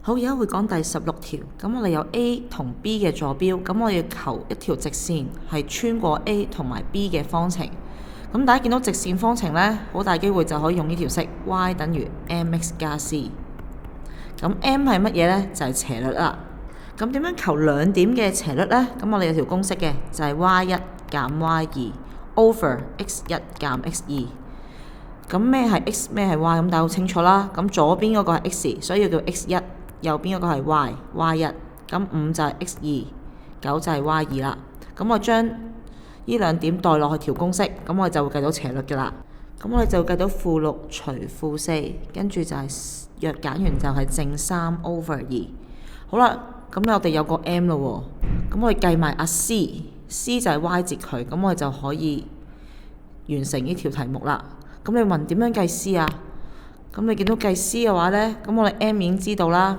好，而家會講第16條。咁我哋有 A 同 B 嘅坐標，咁我要求一條直線係穿過 A 同埋 B 嘅方程。咁大家見到直線方程呢，好大機會就可以用呢條式 y 等於 mx 加 c。咁 m 係乜嘢呢？就係斜率啦。咁點樣求兩點嘅斜率呢？咁我哋有條公式嘅，就係 y1 減 y2 over x1 減x2。咁咩係 x 咩係 y？ 咁大家好清楚啦。咁左邊嗰個係 x，所以要叫 x1；右邊嗰個係 y，y1。咁5就係 x2，9就係 y2啦。咁我將呢兩點代落去條公式，咁我哋就會計到斜率㗎啦。咁我哋就會計到負6除負4，跟住就係若減完就係正3 over 2。好啦，咁我哋有個 m 咯喎，咁我哋計埋阿 c 就係 y 截佢，咁我哋就可以完成呢條題目啦。咁你問點樣計 c 啊？咁你見到計 c 嘅話呢，咁我哋 m 已經知道啦。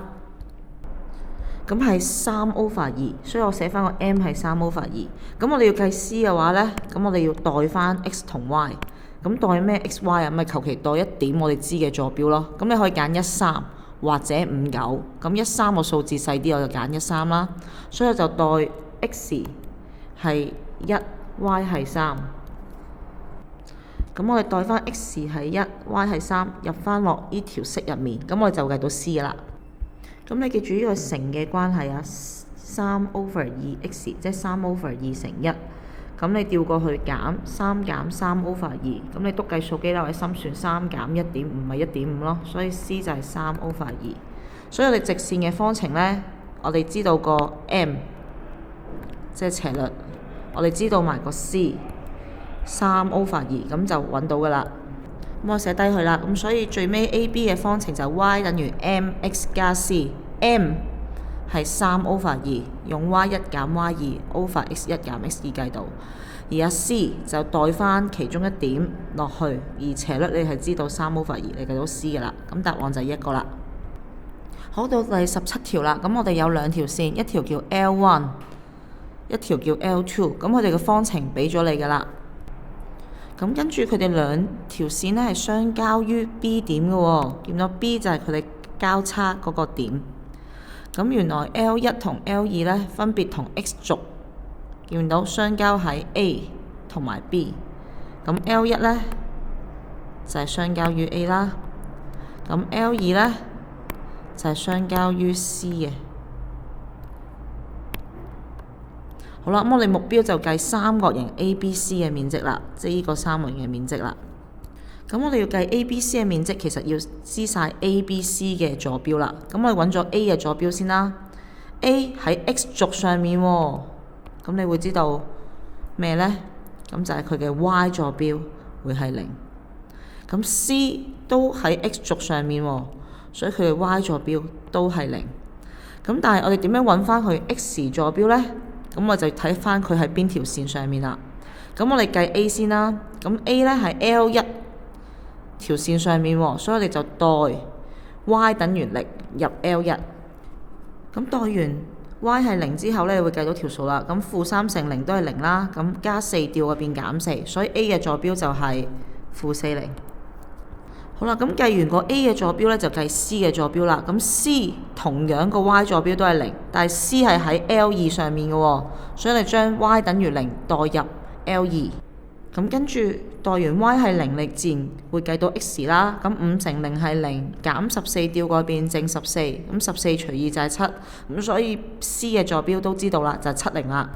咁係3 over 2，所以我寫翻個 m 係3 over 2。咁我哋要計 c 嘅話呢，咁我哋要代翻 x 同 y。咁代咩 x y 啊？咪求其代一點我哋知嘅坐標咯。咁你可以揀13或者59。咁13個數字細啲，我就揀13啦。所以我就代 x 係1，y 係3。咁我哋代翻 x 係1，y 係3，入翻落呢條式入面，咁我哋就計到 c 噶啦。咁你記住呢個乘嘅關係啊，3 over 2x 即係3 over 2乘1。咁你調過去減3減3 over 2，咁你篤計數機啦，或者心算3減 1.5咪 1.5咯，所以 c 就係3 over 2。所以我哋直線嘅方程呢，我哋知道個 m 即係斜率，我哋知道埋個 c 3 over 2，咁就揾到噶啦。咁我寫低佢啦。咁所以最尾 AB 嘅方程就 y 等於 mx 加 c。m 係3 over 2，用 y1 減 y2 over x1 減 x2 計到。而阿 c 就代翻其中一點落去，而斜率你係知道3 over 2，你計到 c 噶啦。咁答案就係一個啦。好，到第17條啦。咁我哋有兩條線，一條叫 L1，一條叫 L2。咁佢哋嘅方程俾咗你噶啦。咁跟住佢哋兩條線呢係相交於 B 點嘅喎，見到 B 就係佢哋交叉嗰個點。咁原來 L1 同 L2 呢分別同 X 軸見到相交喺 A 同埋 B。咁 L1 呢就係相交於 A 啦，咁 L2 呢就係相交於 C 嘅。好啦，咁我哋目標就計三角形 ABC 嘅面積啦，即係呢個三角形嘅面積啦。咁我哋要計 ABC 嘅面積，其實要知晒 ABC 嘅坐標啦。咁我哋揾咗 A 嘅坐標先啦。A 喺 X 軸上面喎，咁你會知道咩呢？咁就係佢嘅 Y 坐標會係0。咁 C 都喺 X 軸上面喎，所以佢嘅 Y 坐標都係0。咁但係我哋點樣揾翻佢 X 坐標呢？咁我就睇翻佢喺邊條線上面啦。咁我哋計 A 先啦。咁 A 呢係 L1 條線上面喎，所以我哋就代 Y 等於0入 L1。咁代完 Y 係0之後呢，你會計到條數啦。咁-3乘0都係0啦。咁加4調嗰邊減4，所以 A 嘅坐標就係-40。好啦，咁計完個 A 嘅坐標呢，就計 C 嘅坐標啦。咁 C 同樣個 Y 坐標都係0，但係 C 係喺 L2 上面嘅喎，所以你將 Y 等於0代入 L2。咁跟住代完 Y 係0，你自然會計到 X 啦。咁5乘0係0，減14調過邊正14，咁14除2就係7。咁所以 C 嘅坐標都知道啦，就係70啦。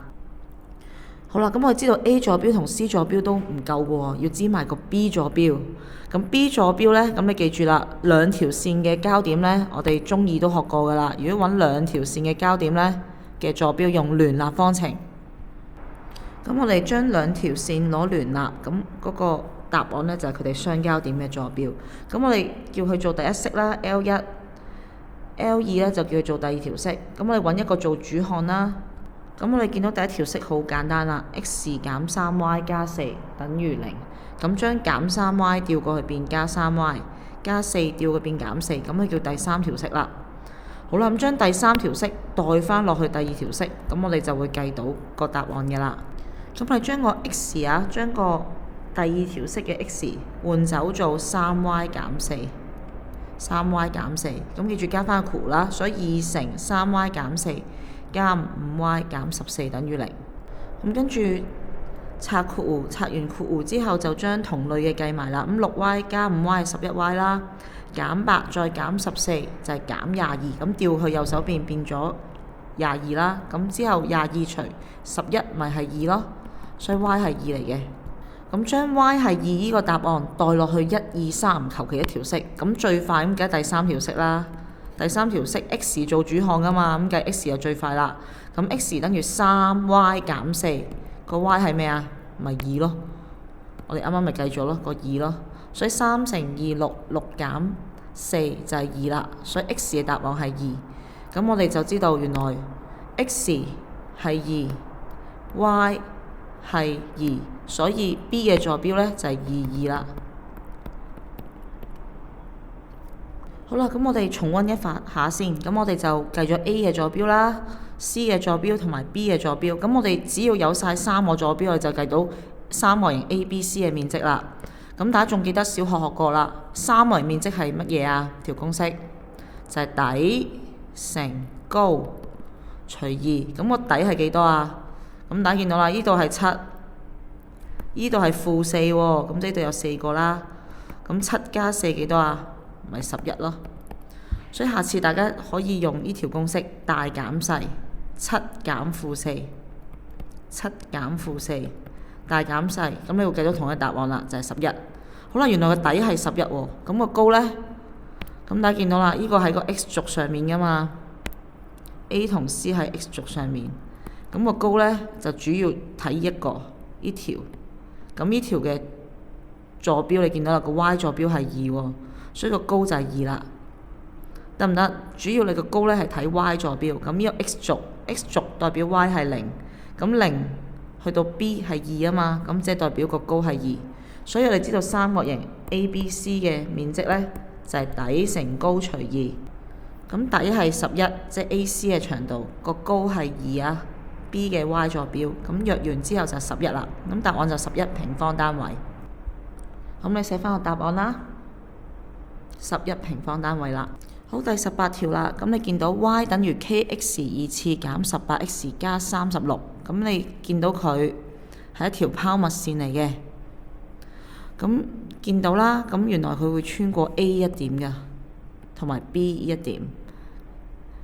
好啦，咁我哋知道 A 坐標同 C 坐標都唔夠嘅喎，要知埋個 B 坐標。咁 B 坐標呢，咁你記住啦，兩條線嘅交點呢，我哋中二都學過㗎啦。如果揾兩條線嘅交點呢嘅坐標，用聯立方程。咁我哋將兩條線攞聯立，咁嗰個答案呢，就係佢哋相交點嘅坐標。咁我哋叫佢做第一式啦 L1、L2 呢就叫佢做第二條式。咁我哋揾一個做主項啦。咁我哋見到第一條式好簡單啦 ，x 減 3y 加4等於0。咁將減 3y 調過去變加 3y， 加4調過變減4，咁佢叫第三條式啦。好啦，咁將第三條式代翻落去第二條式，咁我哋就會計到個答案嘅啦。咁我哋將個 x 啊，將個第二條式嘅 x 換走做 3y 減4， 3y 減4，咁記住加翻個括弧啦，所以2乘 3y 減4加 5y 減14等於0。咁跟住拆括弧，拆完括弧之後就將同類嘅計埋啦。咁 6y 加 5y 係 11y 啦，減8再減14就係減22，咁調去右手邊變咗22啦。咁之後22除11咪係2咯，所以 y 係2嚟嘅。咁將 y 係2呢個答案代落去1、2、3，求其一條式。咁最快咁梗係第三條式啦。第三條式 x 做主項噶嘛，咁計 x 就最快啦。咁 x 等於 3y 減4，個 y 係咩啊？咪2咯。我哋啱啱咪計咗咯，個2咯。所以3乘2 6，6減4就係2啦。所以 x 嘅答案係2。咁我哋就知道原來 x 係2，y 係2，所以 B 嘅坐標呢就係2、2啦。好啦，咁我哋重溫一下先。咁我哋就計咗 A 嘅坐標啦、C 嘅坐標同埋 B 嘅坐標。咁我哋只要有晒3個坐標，我哋就計到三角形 ABC 嘅面積啦。咁大家仲記得小學學過啦，三角形面積係乜嘢啊？條公式就係底乘高除2。咁個底係幾多啊？咁大家見到啦，呢度係7，呢度係負4喎。咁呢度有4個啦。咁7加4幾多啊？咪11咯。所以下次大家可以用呢條公式大減細，7減負4，7減負4，大減細，咁你會計到同一答案啦，就係11。好啦，原來個底係11喎。咁個高呢？咁大家見到啦，呢個喺個 x 軸上面噶嘛。A 同 C 喺 x 軸上面。咁個高呢，就主要睇一個呢條。咁呢條嘅坐標你見到啦，個 y 坐標係2喎，所以個高就係2啦。得唔得？主要你個高呢係睇 y 坐標。咁呢個 x 軸代表 y 係0，咁0去到 B 係2啊嘛，咁即係代表個高係2。所以我哋知道三角形 ABC 嘅面積呢，就係底乘高除2。咁底係11，即係 AC 嘅長度，個高係2啊。B 嘅 y 坐標，咁約完之後就11啦。咁答案就11平方單位。咁你寫翻個答案啦，11平方單位啦。好，第18條啦。咁你見到 y 等於 kx 二次減 18x 加36，咁你見到佢係一條拋物線嚟嘅。咁見到啦，咁原來佢會穿過 A 一點㗎，同埋 B 一點。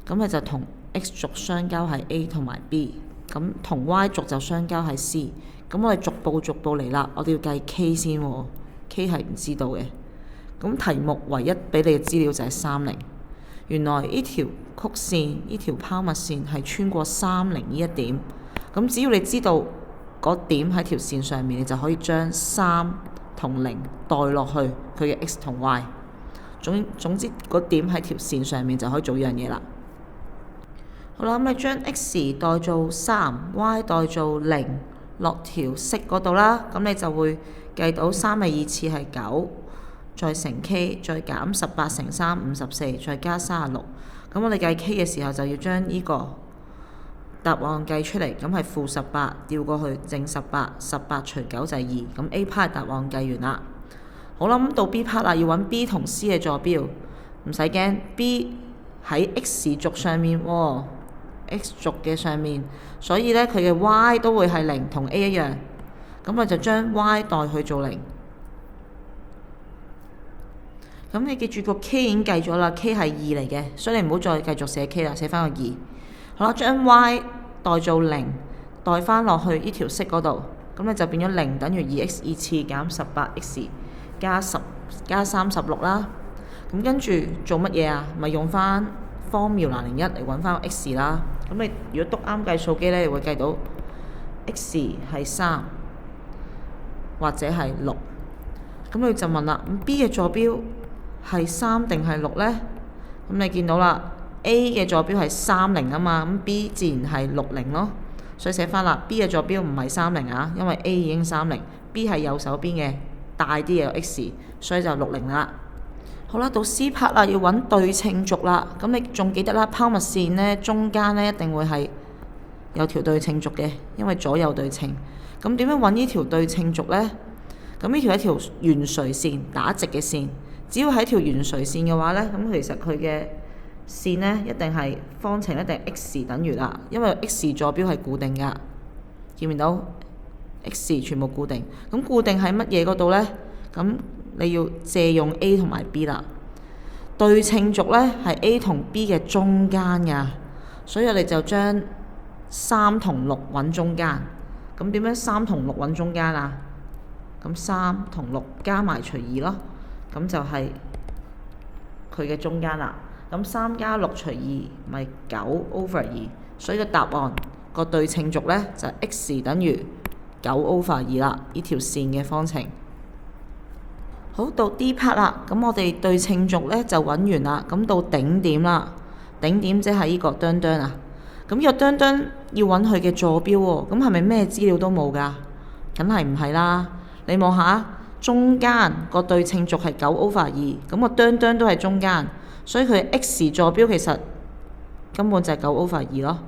咁佢就同 x 軸相交係 A 同埋 B。咁同 y 軸就相交係 C， 咁我哋逐步嚟啦。我哋要計 K 先喎，K 係唔知道嘅。咁題目唯一俾你嘅資料就係30。原來呢條曲線，呢條拋物線係穿過30呢一點。咁只要你知道嗰點喺條線上面，你就可以將3同0代落去佢嘅 x 同 y。總之嗰點喺條線上面就可以做呢樣嘢啦。好啦，咁你將 x 代做3，y 代做0落條式嗰度啦，咁你就會計到3嘅二次係9，再乘 k， 再減18乘3 54，再加36。咁我哋計 k 嘅時候就要將呢個答案計出嚟，咁係-18調過去正18，18除9就係2。咁 A part 答案計完啦。好啦，咁到 B part 啦，要揾 B 同 C 嘅坐標，唔使驚 ，B 喺 x 軸上面喎。x 軸嘅上面，所以呢，佢嘅 y 都會係0，同 A 一樣。咁我就將 y 代去做0。咁你記住個 k 已經計咗啦 ，k 係2嚟嘅，所以你唔好再繼續寫 k 啦，寫翻個2。好啦，將 y 代做0，代翻落去呢條式嗰度，咁你就變咗0等於2x 二次減 18x 加36啦。咁跟住做乜嘢啊？咪用翻formula 01嚟揾翻 x 啦。咁你如果篤啱計數機呢，你會計到 x 係3或者係6。咁你就問啦，咁 B 嘅坐標係3定係6呢？咁你見到啦 ，A 嘅坐標係30啊嘛，咁 B 自然係60咯。所以寫翻啦 ，B 嘅坐標唔係30啊，因為 A 已經30，B 係右手邊嘅大啲嘅 x， 所以就60啦。好啦，到 C part 啦，要揾對稱軸啦。咁你仲記得啦，拋物線呢，中間呢一定會係有條對稱軸嘅，因為左右對稱。咁點樣揾呢條對稱軸呢？咁呢條係一條圓垂線，打直嘅線，只要係條圓垂線嘅話呢，咁其實佢嘅線呢一定係方程一定係 x 等於啦，因為 x 坐標係固定㗎，見唔見到 x 全部固定？咁固定喺乜嘢嗰度呢？咁你要借用 A 同埋 B 啦。對稱軸呢係 A 同 B 嘅中間㗎，所以我哋就將3同6揾中間。咁點樣3同6揾中間啊？咁3同6加埋除2咯，咁就係佢嘅中間啦。咁3加6除2咪9/2，所以個答案個對稱軸呢就係 x 等於9/2啦，呢條線嘅方程。好，到 D part 啦，咁我哋對稱軸呢就揾完啦，咁到頂點啦，頂點即係呢個墩墩啊。咁呢個墩墩要揾佢嘅坐標喎，咁係咪咩資料都冇㗎？梗係唔係啦？你望下中間個對稱軸係9/2，咁個墩墩都係中間，所以佢 x 坐標其實根本就係9/2咯。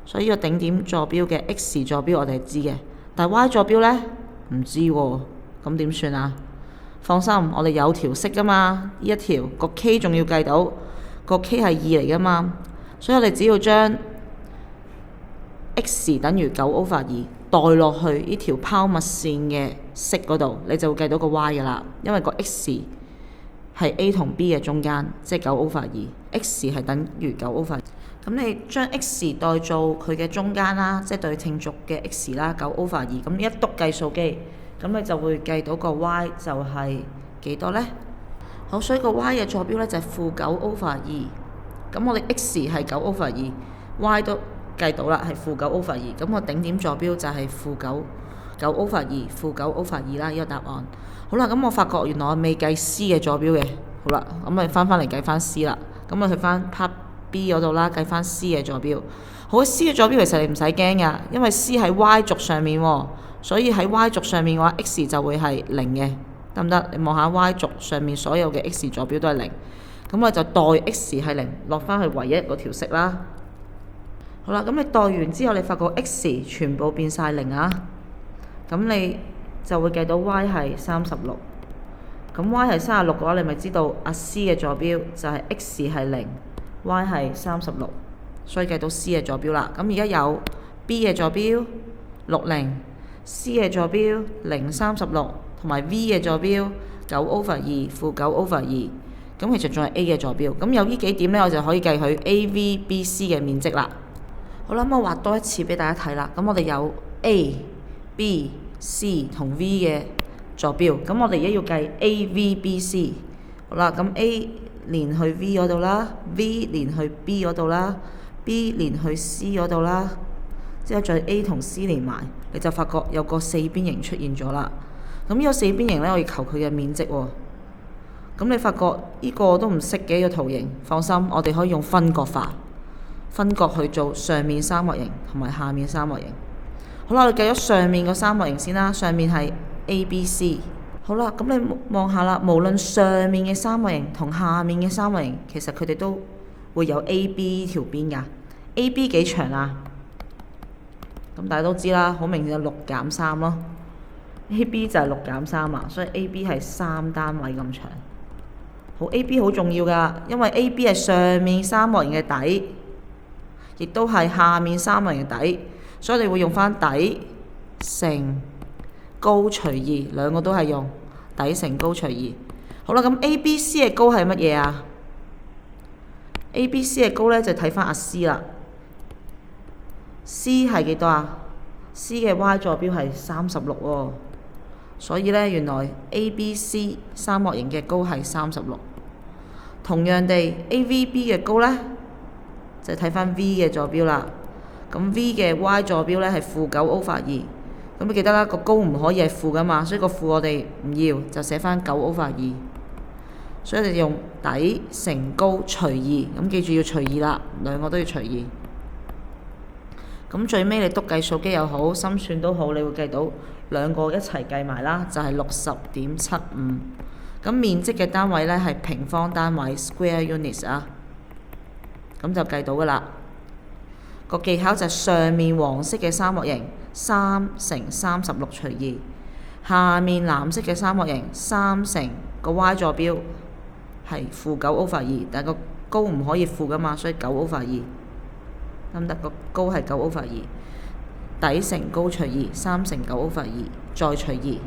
所以呢個頂點坐標嘅 x 坐標我哋係知嘅，但係 y 坐標呢唔知喎，咁點算啊？放心，我哋有條式㗎嘛，呢一條個 k 仲要計到，個 k 係2嚟㗎嘛，所以我哋只要將 x 等於9/2代落去呢條拋物線嘅式嗰度，你就會計到個 y 㗎啦，因為個 x 係 A 同 B 嘅中間，即係9/2，x 係等於9/2。咁你將 x 代做佢嘅中間啦，即係對稱軸嘅 x 啦，9/2。咁一篤計數機，咁你就會計到個 y 就係幾多呢？好，所以個 y 嘅坐標呢就係-9/2。咁我哋 x 係9/2，y 都計到啦，係-9/2。咁個頂點坐標就係-9/2啦，呢個答案。好啦，咁我發覺原來我未計 C 嘅坐標嘅。好啦，咁咪翻嚟計翻 C 啦。咁我去翻 part B 嗰度啦，計翻 C 嘅坐標。好，C 嘅坐標其實你唔使驚噶，因為 C 喺 Y 軸上面喎，所以喺 Y 軸上面嘅話 ，X 就會係0嘅，得唔得？你望下 Y 軸上面所有嘅 X 坐標都係0，咁我就代 X 係0落翻去唯一嗰條式啦。好啦，咁你代完之後，你發覺 X 全部變晒0啊，咁你就會計到 Y 係36。咁 Y 係36嘅話，你咪知道阿 C 嘅坐標就係 X 係0，Y 係36，所以計到 C 嘅坐標啦。咁而家有 B 嘅坐標60，C 嘅坐標036，同埋 V 嘅坐標9/2負9/2。咁其實仲係 A 嘅坐標。咁有呢幾點呢，我就可以計佢 AVBC 嘅面積啦。好啦，咁我畫多一次俾大家睇啦。咁我哋有 A、B、C 同 V 嘅坐標。咁我哋而家要計 AVBC。好啦，咁 A 連去 V 嗰度啦 ，V 連去 B 嗰度啦 ，B 連去 C 嗰度啦，之後再 A 同 C 連埋，你就發覺有個四邊形出現咗啦。咁呢個四邊形呢，我要求佢嘅面積喎。咁你發覺呢個都唔識嘅呢個圖形，放心，我哋可以用分割法。分割去做上面三角形同埋下面三角形。好啦，我哋計咗上面個三角形先啦。上面係 ABC。好啦，咁你望下啦，無論上面嘅三角形同下面嘅三角形，其實佢哋都會有 AB 條邊㗎。AB 幾長啊？咁大家都知啦，好明顯就6減3咯。AB 就係6減3啊，所以 AB 係3單位咁長。好，AB 好重要㗎，因為 AB 係上面三角形嘅底。亦都係下面三角形嘅底，所以你會用翻底乘高除2，兩個都係用底乘高除2。好啦，咁 ABC 嘅高係乜嘢啊 ？ABC 嘅高呢，就睇翻阿 C 啦。C 係幾多啊 ？C 嘅 Y 坐標係36喎，所以呢，原來 ABC 三角形嘅高係36。同樣地 ，AVB 嘅高呢，就睇翻 V 嘅坐標啦，咁 V 嘅 Y 坐標呢係-9/2，咁你記得啦，個高唔可以係負噶嘛，所以個負我哋唔要，就寫翻9/2，所以你用底乘高除2，咁記住要除2啦，兩個都要除2。咁最尾你篤計數機又好，心算都好，你會計到兩個一齊計埋啦，就係60.75。咁面積嘅單位呢係平方單位 （square units） 啊。咁就計到㗎啦。個技巧就係上面黃色嘅三角形3乘36除2，下面藍色嘅三角形3乘個 Y 坐標係負九 over 二，但係個高唔可以負噶嘛，所以九 over 二，得唔得？個高係九 over 二，底乘高除二，三乘九 over 二，再除二。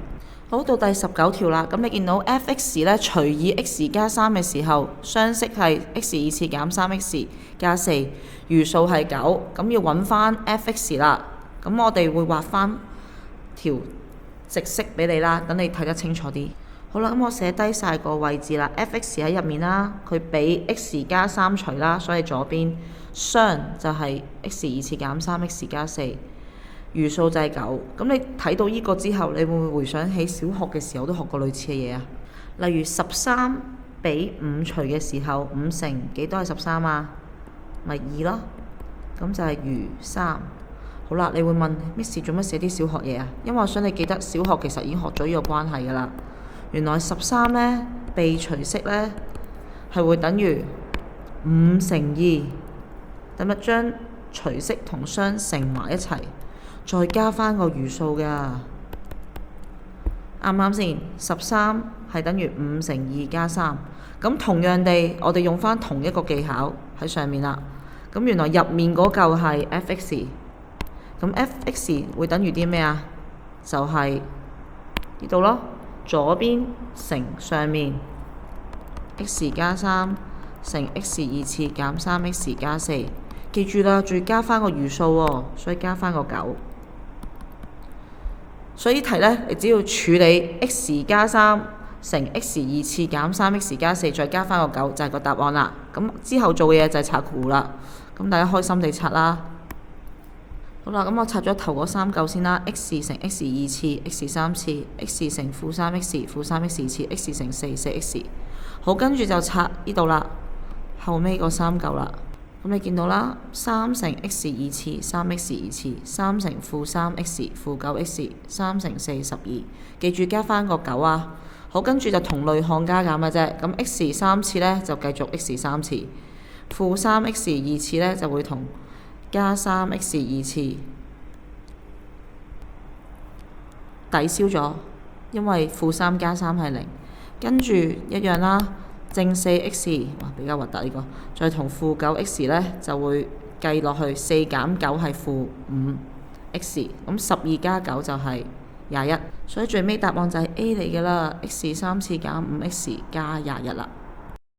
好，到第19條啦，咁你見到 f(x) 咧除以 x 加3嘅時候，商式係 x 二次減 3x 加4，餘數係9，咁要揾翻 f(x) 啦。咁我哋會畫翻條直式俾你啦，等你睇得清楚啲。好啦，咁我寫低晒個位置啦 ，f(x) 喺入面啦，佢俾 x 加3除啦，所以左邊商就係 x 二次減 3x 加4。餘數就係9，咁你睇到呢個之後，你會唔會回想起小學嘅時候都學過類似嘅嘢啊？例如13俾5除嘅時候，5乘幾多係13啊？咪2咯，咁就係餘3。好啦，你會問 Miss 做乜寫啲小學嘢啊？因為我想你記得小學其實已經學咗呢個關係㗎啦。原來13呢，被除式呢，係會等於5乘2，等咪將除式同商乘埋一齊。再加翻個餘數㗎，啱唔啱先？13係等於5乘2加3，咁同樣地，我哋用翻同一個技巧喺上面啦。咁原來入面嗰嚿係 f(x)， 咁 f(x) 會等於啲咩啊？就係呢度咯，左邊乘上面 x 加3乘 x 二次減 3x 加4，記住啦，仲要加翻個餘數喎，所以加翻個9。所以題呢，你只要處理 x 加3乘 x 二次減 3x 加4，再加翻個9，就係個答案啦。咁之後做嘅嘢就係拆括弧啦。咁大家開心地拆啦。好啦，咁我拆咗頭嗰3嚿先啦。x 乘 x 二次 x 三次 x 乘負 3x 負 3x 二次 x 乘4 4x。好，跟住就拆呢度啦，後尾嗰3嚿啦。咁你見到啦，3乘 x 二次 3x 二次3乘負 3x 負 9x 3乘4 12，記住加翻個9啊。好，跟住就同類項加減嘅啫。咁 x 3次呢，就繼續 x 3次，負 3x 二次呢，就會同加 3x 二次抵消咗，因為負3加3係0，跟住一樣啦。正 4x， 哇比較核突呢個，再同負 9x 呢，就會計落去，4減9係負 5x， 咁12加9就係21，所以最尾答案就係 A 嚟㗎啦，x 3次減 5x 加21啦。